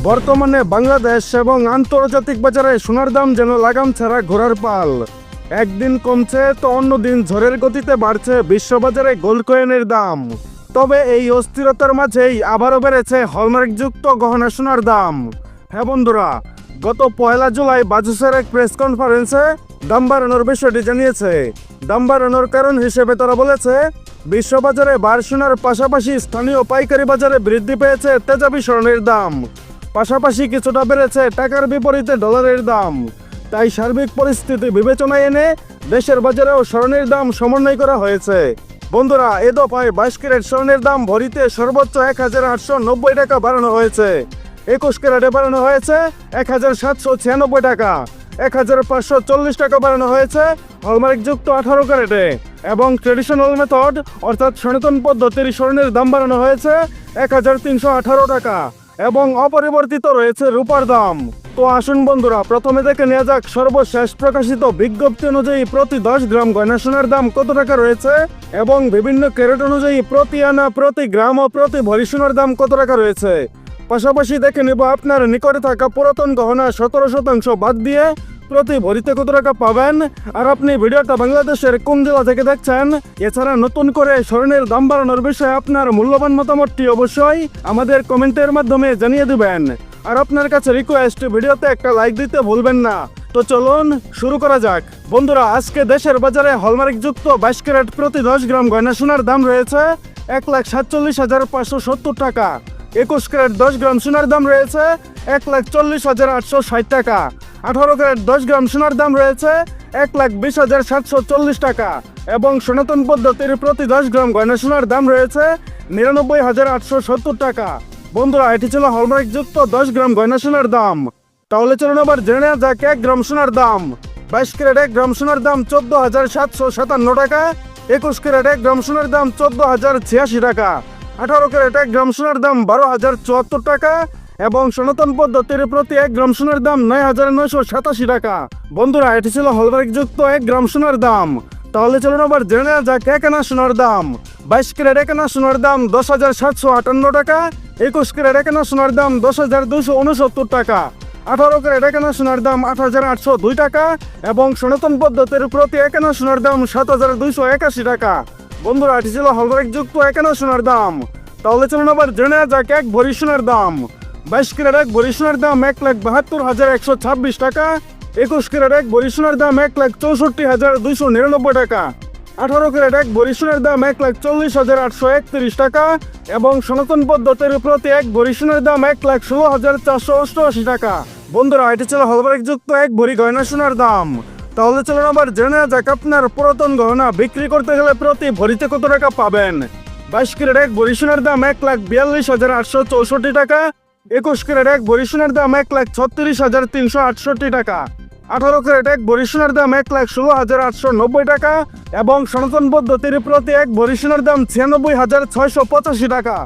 বর্তমানে বাংলাদেশ এবং আন্তর্জাতিক বাজারে সোনার দাম যেন লাগাম ছাড়া ঘোড়ার পাল। একদিন কমছে তো অন্যদিন ঝড়ের গতিতে বাড়ছে বিশ্ববাজারে গোল্ড কয়েনের দাম। তবে এই অস্থিরতার মাঝেই আবারও বেড়েছে হলমার্কযুক্ত গহনা সোনার দাম। হ্যাঁ বন্ধুরা, গত 1 জুলাই বাজুসের এক প্রেস কনফারেন্সে দাম বাড়ানোর বিষয়টি জানিয়েছে। দাম বাড়ানোর কারণ হিসেবে তারা বলেছে, বিশ্ববাজারে বার সোনার পাশাপাশি স্থানীয় পাইকারি বাজারে বৃদ্ধি পেয়েছে তেজাবি স্বর্ণের দাম। পাশাপাশি কিছুটা বেড়েছে টাকার বিপরীতে ডলারের দাম। তাই সার্বিক পরিস্থিতি বিবেচনায় এনে দেশের বাজারেও স্বর্ণের দাম সমন্বয় করা হয়েছে। বন্ধুরা, এ দফায় 22 ক্যারেট স্বর্ণের দাম ভরিতে সর্বোচ্চ 1890 টাকা বাড়ানো হয়েছে। 21 ক্যারেটে বাড়ানো হয়েছে 1796 টাকা। 1540 টাকা বাড়ানো হয়েছে হলমার্কযুক্ত 18 ক্যারেটে। এবং ট্রেডিশনাল মেথড অর্থাৎ সনাতন পদ্ধতির স্বর্ণের দাম বাড়ানো হয়েছে 1318 টাকা। এবং অপরিবর্তিত রয়েছে রূপার দাম। তো আসুন বন্ধুরা, প্রথমে দেখে নেওয়া যাক সর্বশেষ প্রকাশিত বিজ্ঞপ্তি অনুযায়ী প্রতি 10 গ্রাম গয়না সোনার দাম কত টাকা রয়েছে এবং বিভিন্ন ক্যারেট অনুযায়ী প্রতি আনা, প্রতি গ্রাম ও প্রতি ভরি সোনার দাম কত টাকা রয়েছে। পাশাপাশি দেখে নেব আপনার নিকটে থাকা পুরাতন গহনা 17% বাদ দিয়ে প্রতি ভরিতে কত টাকা পাবেন, আর আপনি ভিডিওটা বাংলাদেশের কোন জেলা থেকে দেখছেন। এছাড়া নতুন করে স্বর্ণের দাম বাড়ানোর বিষয়ে আপনার মূল্যবান মতামতটি অবশ্যই আমাদের কমেন্টের মাধ্যমে জানিয়ে দিবেন। আর আপনার কাছে রিকোয়েস্ট, ভিডিওতে একটা লাইক দিতে ভুলবেন না। তো চলুন শুরু করা যাক। বন্ধুরা, আজকে দেশের বাজারে হলমার্কযুক্ত 22 ক্যারেট প্রতি 10 গ্রাম গয়না সোনার দাম রয়েছে 1,47,570 টাকা। 21 ক্যারেট 10 গ্রাম সোনার দাম রয়েছে 1,40,860 টাকা। 18 ক্যারেট 10 গ্রাম সোনার দাম রয়েছে 1,20,740 টাকা। এবং সনাতন পদ্ধতির প্রতি 10 গ্রাম গয়না সোনার দাম রয়েছে 99,870 টাকা। বন্ধুরা, এটি ছিল হলমার্কযুক্ত 10 গ্রাম গয়না সোনার দাম। তাহলে চলুন আবার জেনে নেওয়া যাক 1 গ্রাম সোনার দাম। 22 ক্যারেট 1 গ্রাম সোনার দাম 14,757 টাকা। 21 ক্যারেট 1 গ্রাম সোনার দাম 14,086 টাকা। 18 ক্যারেট 1 গ্রাম সোনার দাম 12,074 টাকা। এবং সনাতন পদ্ধতির প্রতি 1 গ্রাম সোনার দাম 9,987 টাকা। বন্ধুরা, এটি ছিল হলমার্কযুক্ত 1 গ্রাম সোনার দাম। তাহলে চলুন আবার জেনে নেওয়া যাক 1 আনা সোনার দাম। 22 ক্যারেট 1 আনা সোনার দাম 10,758 টাকা। 21 ক্যারেট 1 আনা সোনার দাম 10,269 টাকা। 18 ক্যারেট 1 আনা সোনার দাম 8,802 টাকা। এবং সনাতন পদ্ধতির প্রতি 1 আনা সোনার দাম 7,281 টাকা। বন্ধুরা, এটি ছিল হলমার্কযুক্ত 1 আনা সোনার দাম। তাহলে চলুন আবার জেনে নেওয়া যাক 1 ভরি সোনার দাম। 22 ক্যারেট 1 ভরি সোনার দাম 1,72,126 টাকা। 21 ক্যারেট 1 ভরি সোনার দাম 1,64,299 টাকা। 18 ক্যারেট 1 ভরি সোনার দাম 1,40,831 টাকা। এবং সনাতন পদ্ধতির প্রতি 1 ভরি সোনার দাম 1,16,488 টাকা। বন্ধুরা, এটি ছিল হলমার্কযুক্ত 1 ভরি গয়না সোনার দাম। তাহলে চলুন আবার জেনে নেওয়া যাক আপনার পুরাতন গহনা বিক্রি করতে গেলে প্রতি ভরিতে কত টাকা পাবেন। 22 ক্যারেট 1 ভরি সোনার দাম 1,42,864 টাকা। 21 ক্যারেট 1 ভরি সোনার দাম 1,36,368 টাকা। 18 ক্যারেট 1 ভরি সোনার দাম 1,16,890 টাকা। এবং সনাতন পদ্ধতির প্রতি 1 ভরি সোনার দাম 96,685 টাকা।